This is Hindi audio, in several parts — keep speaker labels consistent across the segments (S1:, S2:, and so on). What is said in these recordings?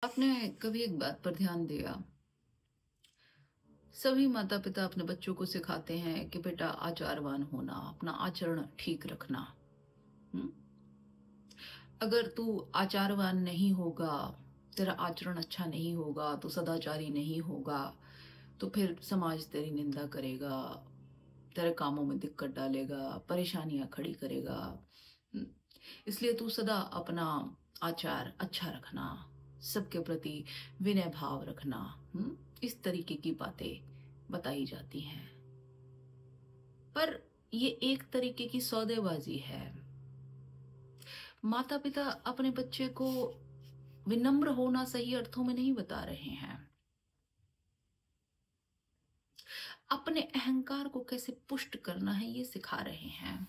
S1: आपने कभी एक बात पर ध्यान दिया? सभी माता पिता अपने बच्चों को सिखाते हैं कि बेटा आचारवान होना, अपना आचरण ठीक रखना। हम्म? अगर तू आचारवान नहीं होगा, तेरा आचरण अच्छा नहीं होगा, तो सदाचारी नहीं होगा, तो फिर समाज तेरी निंदा करेगा, तेरे कामों में दिक्कत डालेगा, परेशानियां खड़ी करेगा। हम्म? इसलिए तू सदा अपना आचार अच्छा रखना, सबके प्रति विनय भाव रखना। इस तरीके की बातें बताई जाती हैं। पर ये एक तरीके की सौदेबाजी है। माता पिता अपने बच्चे को विनम्र होना सही अर्थों में नहीं बता रहे हैं, अपने अहंकार को कैसे पुष्ट करना है ये सिखा रहे हैं।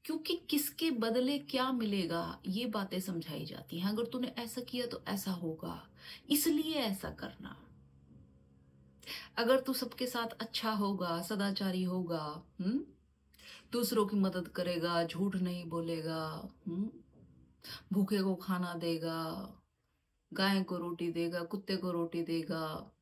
S1: क्योंकि किसके बदले क्या मिलेगा ये बातें समझाई जाती हैं। अगर तूने ऐसा किया तो ऐसा होगा, इसलिए ऐसा करना। अगर तू सबके साथ अच्छा होगा, सदाचारी होगा, दूसरों की मदद करेगा, झूठ नहीं बोलेगा, भूखे को खाना देगा, गाय को रोटी देगा, कुत्ते को रोटी देगा,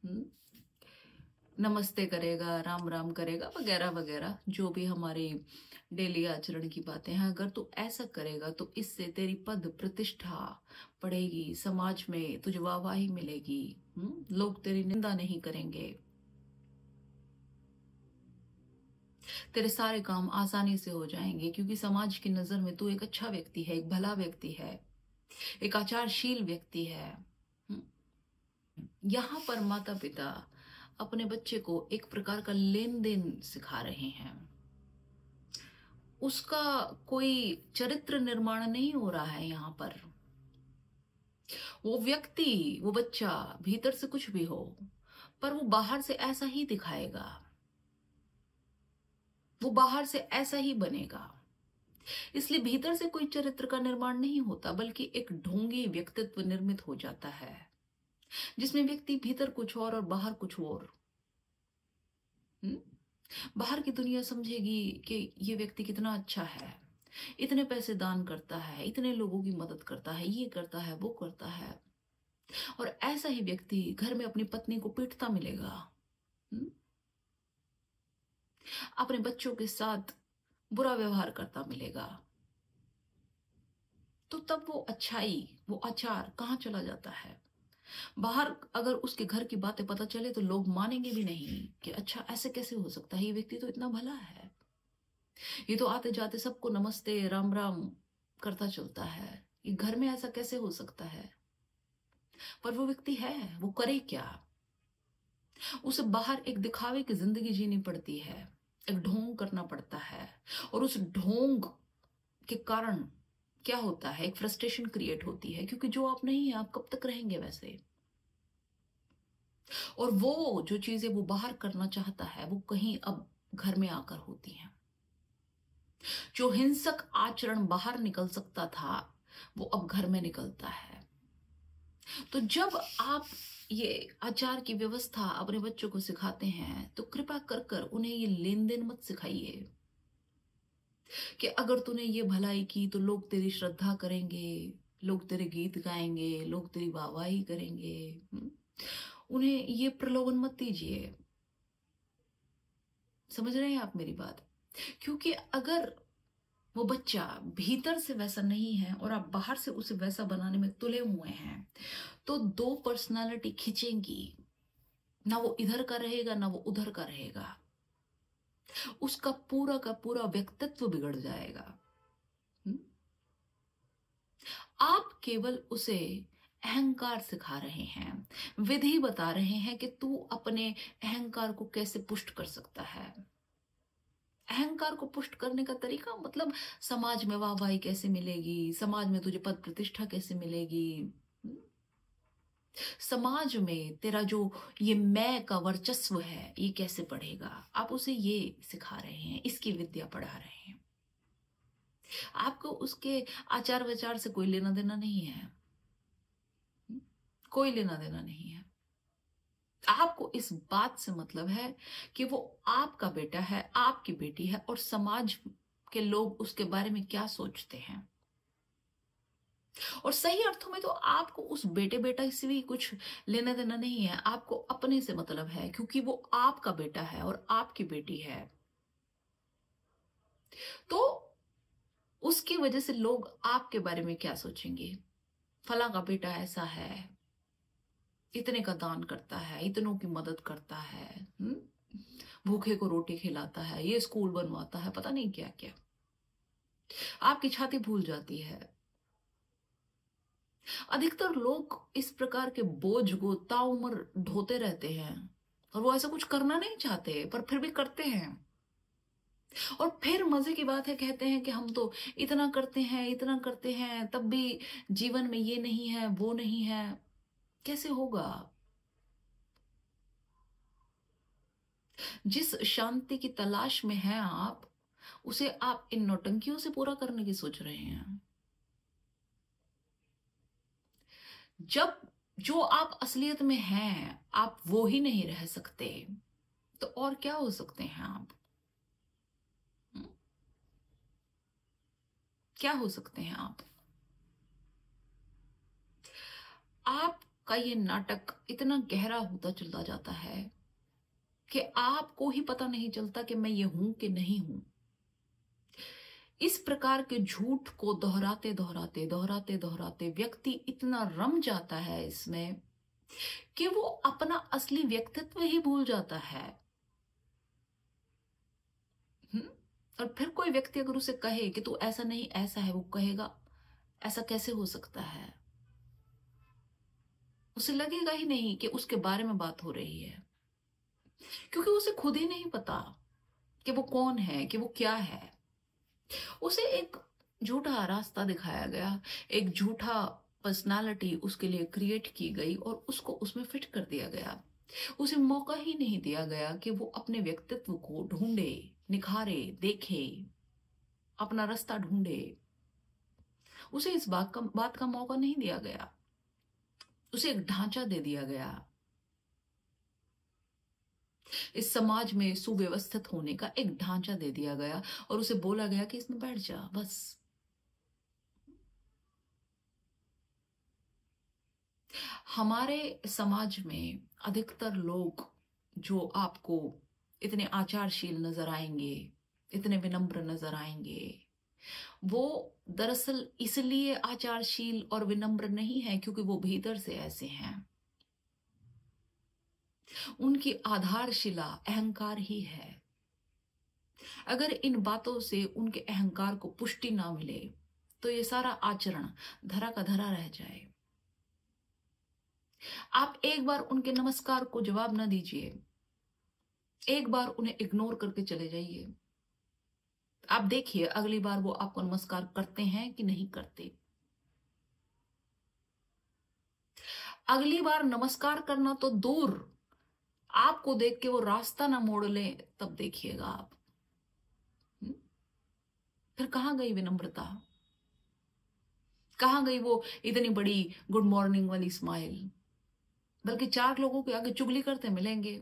S1: नमस्ते करेगा, राम राम करेगा, वगैरह वगैरह, जो भी हमारे डेली आचरण की बातें हैं। अगर तू ऐसा करेगा तो इससे तेरी पद प्रतिष्ठा बढ़ेगी, समाज में तुझे वाहवाही मिलेगी, लोग तेरी निंदा नहीं करेंगे, तेरे सारे काम आसानी से हो जाएंगे, क्योंकि समाज की नजर में तू एक अच्छा व्यक्ति है, एक भला व्यक्ति है, एक आचारशील व्यक्ति है। यहां पर माता पिता अपने बच्चे को एक प्रकार का लेन देन सिखा रहे हैं। उसका कोई चरित्र निर्माण नहीं हो रहा है यहां पर। वो व्यक्ति, वो बच्चा भीतर से कुछ भी हो, पर वो बाहर से ऐसा ही दिखाएगा, वो बाहर से ऐसा ही बनेगा। इसलिए भीतर से कोई चरित्र का निर्माण नहीं होता, बल्कि एक ढोंगी व्यक्तित्व निर्मित हो जाता है, जिसमें व्यक्ति भीतर कुछ और बाहर कुछ और। हम्म? बाहर की दुनिया समझेगी कि ये व्यक्ति कितना अच्छा है, इतने पैसे दान करता है, इतने लोगों की मदद करता है, ये करता है, वो करता है। और ऐसा ही व्यक्ति घर में अपनी पत्नी को पीटता मिलेगा, हम्म? अपने बच्चों के साथ बुरा व्यवहार करता मिलेगा। तो तब वो अच्छाई, वो आचार कहाँ चला जाता है? बाहर अगर उसके घर की बातें पता चले तो लोग मानेंगे भी नहीं कि अच्छा ऐसे कैसे हो सकता है, ये व्यक्ति तो इतना भला है, ये तो आते जाते सबको नमस्ते राम राम करता चलता है, ये घर में ऐसा कैसे हो सकता है? पर वो व्यक्ति है, वो करे क्या? उसे बाहर एक दिखावे की जिंदगी जीनी पड़ती है, एक ढोंग करना पड़ता है। और उस ढोंग के कारण क्या होता है, एक फ्रस्ट्रेशन क्रिएट होती है, क्योंकि जो आप नहीं है आप कब तक रहेंगे वैसे। और वो जो चीजें वो बाहर करना चाहता है वो कहीं अब घर में आकर होती हैं। जो हिंसक आचरण बाहर निकल सकता था वो अब घर में निकलता है। तो जब आप ये आचार की व्यवस्था अपने बच्चों को सिखाते हैं तो कृपा कर कर उन्हें ये लेन देन मत सिखाइए कि अगर तूने ये भलाई की तो लोग तेरी श्रद्धा करेंगे, लोग तेरे गीत गाएंगे, लोग तेरी वाहवाही करेंगे। उन्हें ये प्रलोभन मत दीजिए। समझ रहे हैं आप मेरी बात? क्योंकि अगर वो बच्चा भीतर से वैसा नहीं है और आप बाहर से उसे वैसा बनाने में तुले हुए हैं, तो दो पर्सनालिटी खिंचेंगी, ना वो इधर का रहेगा ना वो उधर का रहेगा, उसका पूरा का पूरा व्यक्तित्व बिगड़ जाएगा। हम्म? आप केवल उसे अहंकार सिखा रहे हैं, विधि बता रहे हैं कि तू अपने अहंकार को कैसे पुष्ट कर सकता है। अहंकार को पुष्ट करने का तरीका मतलब समाज में वाहवाही कैसे मिलेगी, समाज में तुझे पद प्रतिष्ठा कैसे मिलेगी, समाज में तेरा जो ये मैं का वर्चस्व है ये कैसे बढ़ेगा। आप उसे ये सिखा रहे हैं, इसकी विद्या पढ़ा रहे हैं। आपको उसके आचार विचार से कोई लेना देना नहीं है, कोई लेना देना नहीं है। आपको इस बात से मतलब है कि वो आपका बेटा है, आपकी बेटी है, और समाज के लोग उसके बारे में क्या सोचते हैं। और सही अर्थों में तो आपको उस बेटे बेटा से भी कुछ लेना देना नहीं है, आपको अपने से मतलब है, क्योंकि वो आपका बेटा है और आपकी बेटी है। तो उसकी वजह से लोग आपके बारे में क्या सोचेंगे? फला का बेटा ऐसा है, इतने का दान करता है, इतनों की मदद करता है, भूखे को रोटी खिलाता है, ये स्कूल बनवाता है, पता नहीं क्या क्या। आपकी छाती भूल जाती है। अधिकतर लोग इस प्रकार के बोझ को ताउम्र ढोते रहते हैं, और वो ऐसा कुछ करना नहीं चाहते पर फिर भी करते हैं। और फिर मजे की बात है, कहते हैं कि हम तो इतना करते हैं, इतना करते हैं, तब भी जीवन में ये नहीं है, वो नहीं है। कैसे होगा? जिस शांति की तलाश में हैं आप, उसे आप इन नौटंकियों से पूरा करने की सोच रहे हैं। जब जो आप असलियत में हैं, आप वो ही नहीं रह सकते, तो और क्या हो सकते हैं आप? हम्म? क्या हो सकते हैं आप? आपका ये नाटक इतना गहरा होता चलता जाता है कि आपको ही पता नहीं चलता कि मैं ये हूं कि नहीं हूं। इस प्रकार के झूठ को दोहराते दोहराते दोहराते दोहराते व्यक्ति इतना रम जाता है इसमें कि वो अपना असली व्यक्तित्व ही भूल जाता है। हम्म? और फिर कोई व्यक्ति अगर उसे कहे कि तू ऐसा नहीं ऐसा है, वो कहेगा ऐसा कैसे हो सकता है? उसे लगेगा ही नहीं कि उसके बारे में बात हो रही है, क्योंकि उसे खुद ही नहीं पता कि वो कौन है, कि वो क्या है। उसे एक झूठा रास्ता दिखाया गया, एक झूठा पर्सनालिटी उसके लिए क्रिएट की गई और उसको उसमें फिट कर दिया गया। उसे मौका ही नहीं दिया गया कि वो अपने व्यक्तित्व को ढूंढे, निखारे, देखे, अपना रास्ता ढूंढे। उसे इस बात का मौका नहीं दिया गया। उसे एक ढांचा दे दिया गया, इस समाज में सुव्यवस्थित होने का एक ढांचा दे दिया गया, और उसे बोला गया कि इसमें बैठ जा बस। हमारे समाज में अधिकतर लोग जो आपको इतने आचारशील नजर आएंगे, इतने विनम्र नजर आएंगे, वो दरअसल इसलिए आचारशील और विनम्र नहीं है क्योंकि वो भीतर से ऐसे हैं। उनकी आधारशिला अहंकार ही है। अगर इन बातों से उनके अहंकार को पुष्टि ना मिले तो ये सारा आचरण धरा का धरा रह जाए। आप एक बार उनके नमस्कार को जवाब ना दीजिए, एक बार उन्हें इग्नोर करके चले जाइए। आप देखिए अगली बार वो आपको नमस्कार करते हैं कि नहीं करते। अगली बार नमस्कार करना तो दूर, आपको देख के वो रास्ता ना मोड़ ले, तब देखिएगा आप। हम्म? फिर कहां गई विनम्रता? कहां गई वो इतनी बड़ी गुड मॉर्निंग वाली स्माइल? बल्कि चार लोगों के आगे चुगली करते मिलेंगे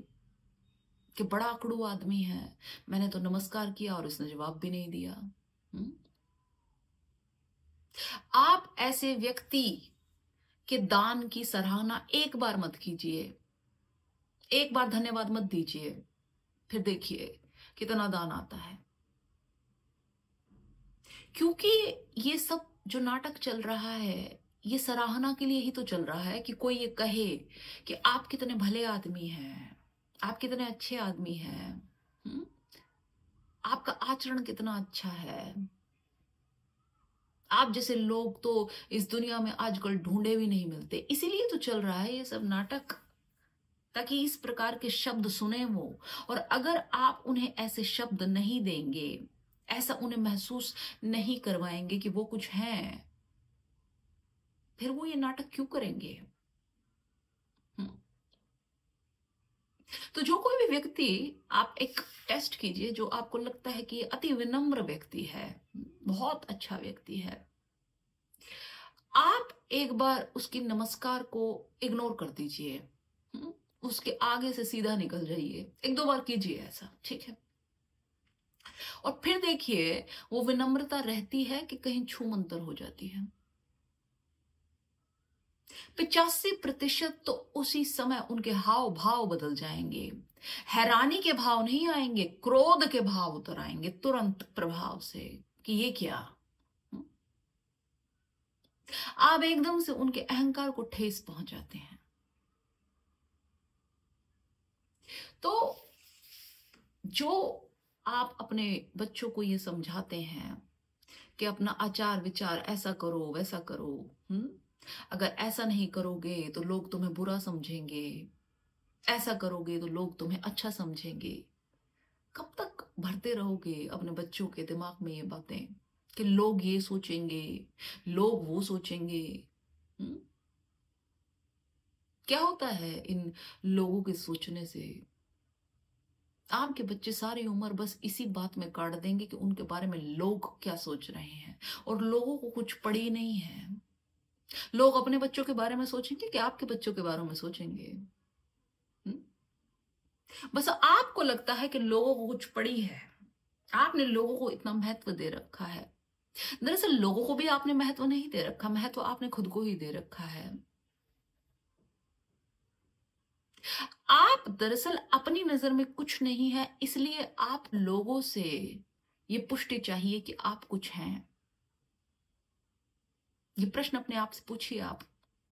S1: कि बड़ा अकड़ू आदमी है, मैंने तो नमस्कार किया और इसने जवाब भी नहीं दिया। हम्म? आप ऐसे व्यक्ति के दान की सराहना एक बार मत कीजिए, एक बार धन्यवाद मत दीजिए, फिर देखिए कितना दान आता है। क्योंकि ये सब जो नाटक चल रहा है, ये सराहना के लिए ही तो चल रहा है कि कोई ये कहे कि आप कितने भले आदमी हैं, आप कितने अच्छे आदमी हैं, हम्म? आपका आचरण कितना अच्छा है। आप जैसे लोग तो इस दुनिया में आजकल ढूंढे भी नहीं मिलते। इसीलिए तो चल रहा है ये सब नाटक, ताकि इस प्रकार के शब्द सुने वो। और अगर आप उन्हें ऐसे शब्द नहीं देंगे, ऐसा उन्हें महसूस नहीं करवाएंगे कि वो कुछ हैं, फिर वो ये नाटक क्यों करेंगे? हम्म। तो जो कोई भी व्यक्ति, आप एक टेस्ट कीजिए जो आपको लगता है कि ये अति विनम्र व्यक्ति है, बहुत अच्छा व्यक्ति है, आप एक बार उसकी नमस्कार को इग्नोर कर दीजिए। उसके आगे से सीधा निकल जाइए, एक दो बार कीजिए ऐसा, ठीक है? और फिर देखिए वो विनम्रता रहती है कि कहीं छूमंतर हो जाती है। 85% तो उसी समय उनके हाव भाव बदल जाएंगे। हैरानी के भाव नहीं आएंगे, क्रोध के भाव उतर आएंगे तुरंत प्रभाव से कि ये क्या। हम्म? आप एकदम से उनके अहंकार को ठेस पहुंचाते हैं। तो जो आप अपने बच्चों को ये समझाते हैं कि अपना आचार विचार ऐसा करो वैसा करो, अगर ऐसा नहीं करोगे तो लोग तुम्हें बुरा समझेंगे, ऐसा करोगे तो लोग तुम्हें अच्छा समझेंगे, कब तक भरते रहोगे अपने बच्चों के दिमाग में ये बातें कि लोग ये सोचेंगे, लोग वो सोचेंगे। हम्म? क्या होता है इन लोगों के सोचने से? आपके बच्चे सारी उम्र बस इसी बात में काट देंगे कि उनके बारे में लोग क्या सोच रहे हैं, और लोगों को कुछ पड़ी नहीं है। लोग अपने बच्चों के बारे में सोचेंगे कि आपके बच्चों के बारे में सोचेंगे। हम्म? बस आपको लगता है कि लोगों को कुछ पड़ी है, आपने लोगों को इतना महत्व दे रखा है। दरअसल लोगों को भी आपने महत्व नहीं दे रखा, महत्व आपने खुद को ही दे रखा है। आप दरअसल अपनी नजर में कुछ नहीं है, इसलिए आप लोगों से ये पुष्टि चाहिए कि आप कुछ हैं। ये प्रश्न अपने आप से पूछिए आप